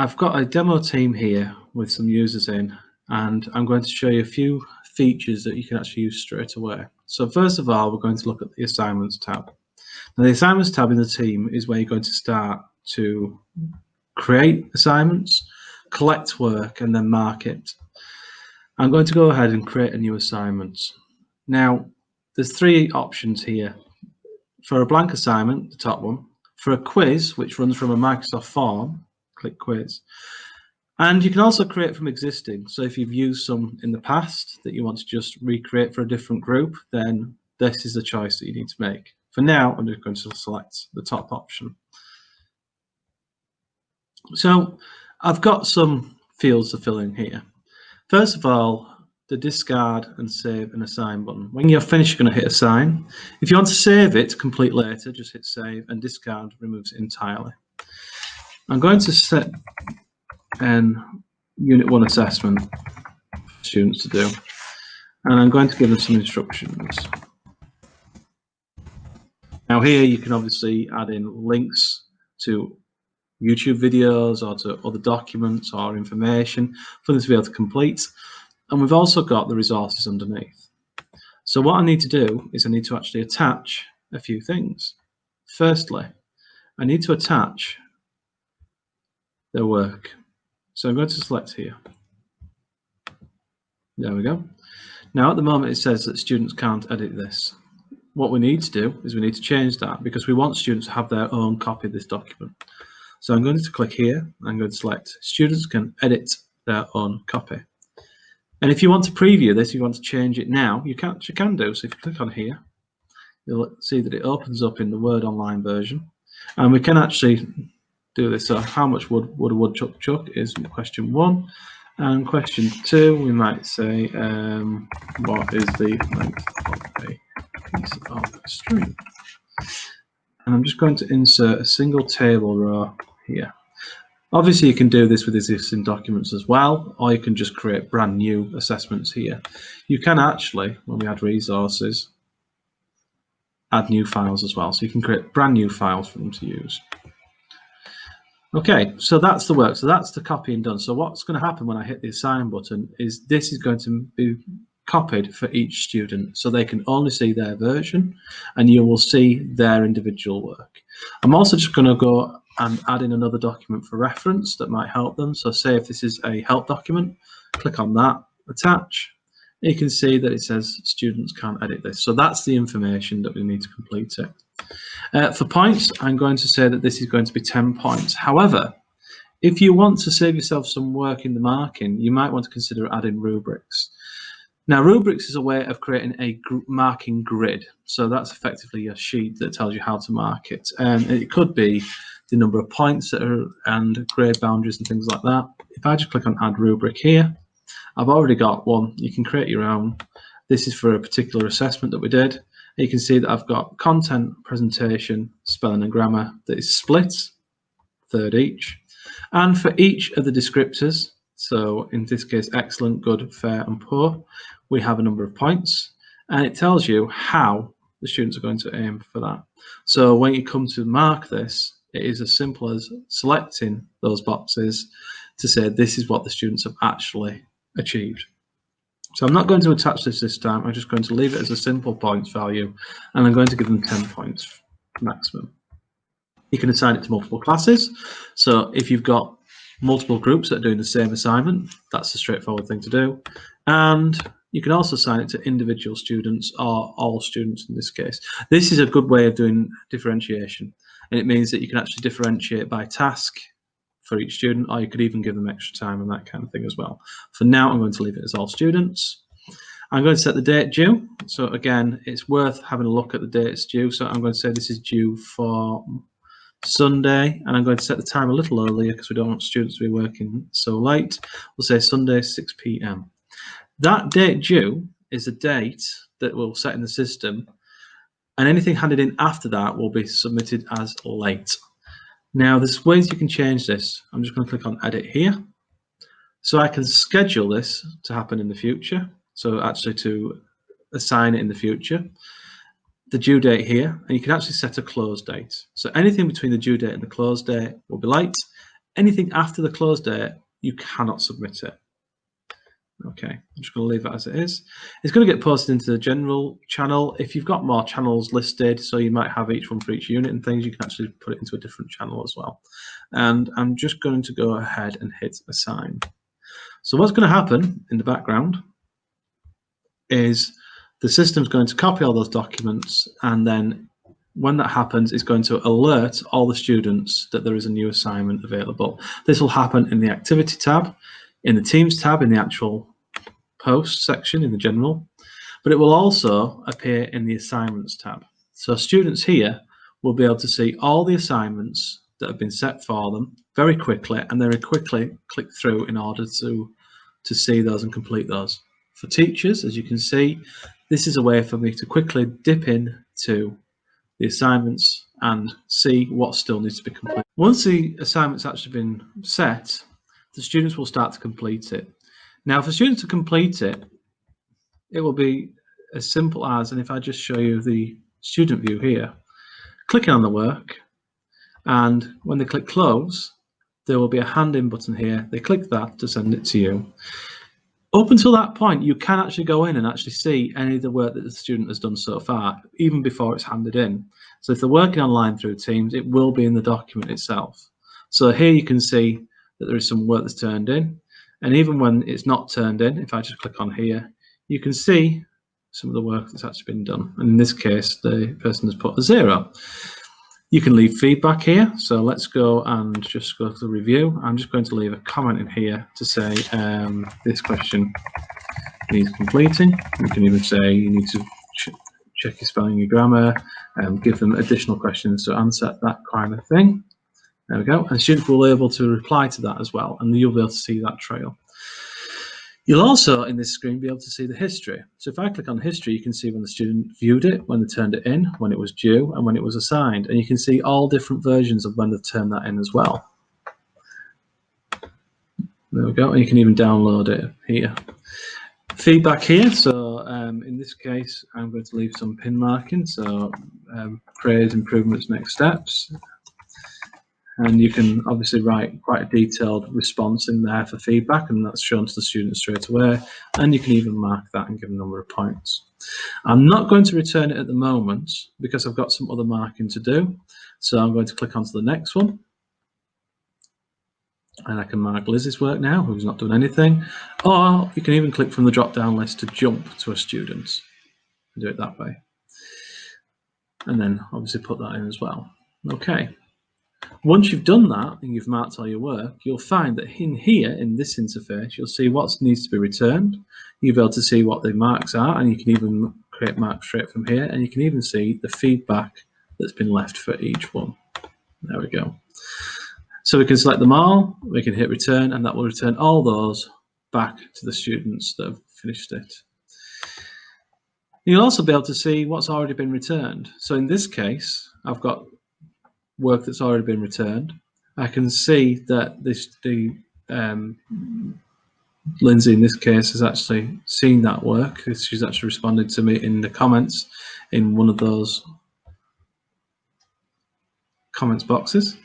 I've got a demo team here with some users in, and I'm going to show you a few features that you can actually use straight away. So first of all, we're going to look at the Assignments tab. Now the Assignments tab in the team is where you're going to start to create assignments, collect work, and then mark it. I'm going to go ahead and create a new assignment. Now, there's three options here. For a blank assignment, the top one. For a quiz, which runs from a Microsoft form, click Quiz. And you can also create from existing. So if you've used some in the past that you want to just recreate for a different group, then this is the choice that you need to make. For now, I'm just going to select the top option. So I've got some fields to fill in here. First of all, the discard and save and assign button. When you're finished, you're going to hit assign. If you want to save it to complete later, just hit save, and discard removes it entirely. I'm going to set an Unit 1 assessment for students to do, and I'm going to give them some instructions. Now here you can obviously add in links to YouTube videos or to other documents or information for them to be able to complete. And we've also got the resources underneath. So what I need to do is I need to actually attach a few things. Firstly, I need to attach their work. So I'm going to select here. There we go. Now at the moment it says that students can't edit this. What we need to do is we need to change that because we want students to have their own copy of this document. So I'm going to click here. I'm going to select students can edit their own copy. And if you want to preview this, you want to change it now, you can do. So if you click on here, you'll see that it opens up in the Word Online version. And we can actually do this. So how much would a woodchuck chuck is question 1. And question 2, we might say, what is the length of a piece of string? And I'm just going to insert a single table row here. Obviously, you can do this with existing documents as well, or you can just create brand new assessments here. You can actually, when we add resources, add new files as well. So you can create brand new files for them to use. Okay, so that's the work. So that's the copying done. So what's going to happen when I hit the assign button is this is going to be copied for each student. So they can only see their version and you will see their individual work. I'm also just going to go and add in another document for reference that might help them. So say if this is a help document, click on that, attach. You can see that it says students can't edit this. So that's the information that we need to complete it. For points, I'm going to say that this is going to be 10 points. However, if you want to save yourself some work in the marking, you might want to consider adding rubrics. Now, rubrics is a way of creating a marking grid. So that's effectively a sheet that tells you how to mark it. And it could be the number of points that are and grade boundaries and things like that. If I just click on add rubric here, I've already got one. You can create your own. This is for a particular assessment that we did. You can see that I've got content, presentation, spelling and grammar that is split, third each. And for each of the descriptors, so in this case, excellent, good, fair, and poor, we have a number of points. And it tells you how the students are going to aim for that. So when you come to mark this, it is as simple as selecting those boxes to say this is what the students have actually achieved. So I'm not going to attach this time. I'm just going to leave it as a simple points value, and I'm going to give them 10 points maximum. You can assign it to multiple classes. So if you've got multiple groups that are doing the same assignment, that's a straightforward thing to do. And you can also assign it to individual students or all students in this case. This is a good way of doing differentiation. And it means that you can actually differentiate by task for each student, or you could even give them extra time and that kind of thing as well. For now, I'm going to leave it as all students. I'm going to set the date due. So again, it's worth having a look at the date it's due. So I'm going to say this is due for Sunday, and I'm going to set the time a little earlier because we don't want students to be working so late. We'll say Sunday, 6 p.m. That date due is a date that we'll set in the system, and anything handed in after that will be submitted as late. Now, there's ways you can change this. I'm just going to click on edit here. So I can schedule this to happen in the future. So actually to assign it in the future. The due date here, and you can actually set a close date. So anything between the due date and the close date will be late. Anything after the close date, you cannot submit it. Okay, I'm just going to leave it as it is. It's going to get posted into the general channel. If you've got more channels listed, so you might have each one for each unit and things, you can actually put it into a different channel as well. And I'm just going to go ahead and hit assign. So what's going to happen in the background is the system's going to copy all those documents, and then when that happens, it's going to alert all the students that there is a new assignment available. This will happen in the activity tab, in the Teams tab, in the actual post section in the general, but it will also appear in the assignments tab. So students here will be able to see all the assignments that have been set for them very quickly, and very quickly click through in order to see those and complete those. For teachers, as you can see, this is a way for me to quickly dip in to the assignments and see what still needs to be completed. Once the assignment's actually been set, the students will start to complete it. Now, for students to complete it, it will be as simple as, and if I just show you the student view here, clicking on the work, and when they click close, there will be a hand in button here. They click that to send it to you. Up until that point, you can actually go in and actually see any of the work that the student has done so far, even before it's handed in. So if they're working online through Teams, it will be in the document itself. So here you can see that there is some work that's turned in. And even when it's not turned in, if I just click on here, you can see some of the work that's actually been done. And in this case, the person has put a 0. You can leave feedback here. So let's go and just go to the review. I'm just going to leave a comment in here to say this question needs completing. You can even say you need to check your spelling, your grammar, give them additional questions to answer, that kind of thing. There we go. And students will be able to reply to that as well, and you'll be able to see that trail. You'll also, in this screen, be able to see the history. So if I click on history, you can see when the student viewed it, when they turned it in, when it was due, and when it was assigned. And you can see all different versions of when they've turned that in as well. There we go. And you can even download it here. Feedback here. So in this case, I'm going to leave some pin marking. So praise, improvements, next steps. And you can obviously write quite a detailed response in there for feedback, and that's shown to the student straight away. And you can even mark that and give a number of points. I'm not going to return it at the moment because I've got some other marking to do. So I'm going to click onto the next one. And I can mark Liz's work now, who's not doing anything. Or you can even click from the drop-down list to jump to a student and do it that way. And then obviously put that in as well. Okay. Once you've done that and you've marked all your work, you'll find that in here, in this interface, you'll see what needs to be returned. You'll be able to see what the marks are, and you can even create marks straight from here, and you can even see the feedback that's been left for each one. There we go. So we can select them all, we can hit return, and that will return all those back to the students that have finished it. You'll also be able to see what's already been returned. So in this case, I've got work that's already been returned. I can see that Lindsay in this case has actually seen that work. She's actually responded to me in the comments in one of those comments boxes.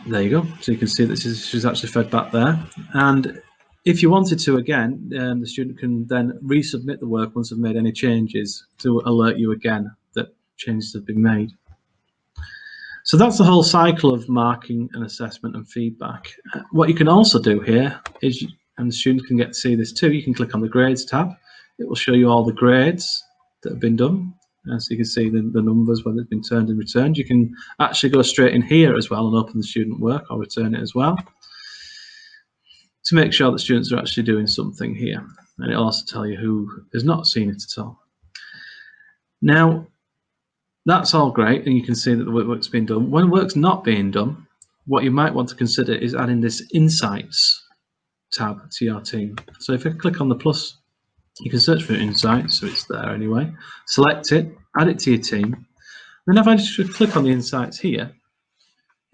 There you go. So you can see that she's actually fed back there. And if you wanted to, again, the student can then resubmit the work once they've made any changes to alert you again that changes have been made. So that's the whole cycle of marking and assessment and feedback. What you can also do here is, and the students can get to see this too, you can click on the grades tab. It will show you all the grades that have been done. And so you can see the numbers, whether it's been turned and returned. You can actually go straight in here as well and open the student work or return it as well to make sure that students are actually doing something here. And it'll also tell you who has not seen it at all. Now, that's all great, and you can see that the work's been done. When work's not being done, what you might want to consider is adding this Insights tab to your team. So if I click on the plus, you can search for Insights, so it's there anyway. Select it, add it to your team. Then if I just click on the Insights here,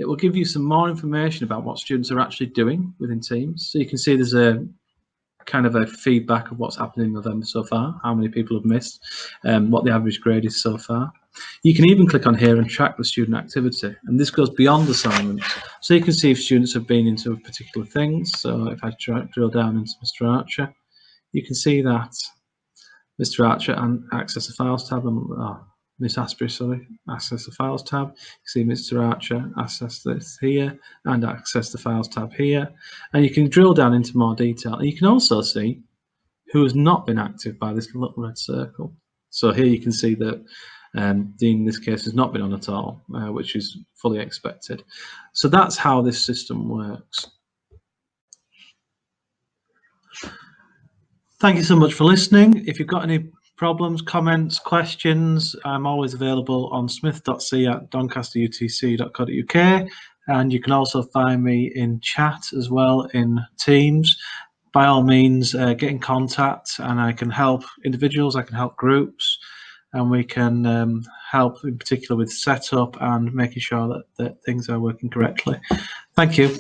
it will give you some more information about what students are actually doing within Teams. So you can see there's a kind of a feedback of what's happened in November so far, how many people have missed, what the average grade is so far. You can even click on here and track the student activity, and this goes beyond assignments. So you can see if students have been into particular things. So if I drill down into Mr. Archer, you can see that Mr. Archer and access the files tab, and Miss Asprey, sorry, access the files tab. You see Mr. Archer access this here and access the files tab here, and you can drill down into more detail. And you can also see who has not been active by this little red circle. So here you can see that Dean in this case has not been on at all, which is fully expected. So that's how this system works. Thank you so much for listening. If you've got any problems, comments, questions, I'm always available on smith.c@doncasterutc.co.uk, and you can also find me in chat as well in Teams. By all means, get in contact, and I can help individuals, I can help groups, and we can help in particular with setup and making sure that things are working correctly. Thank you.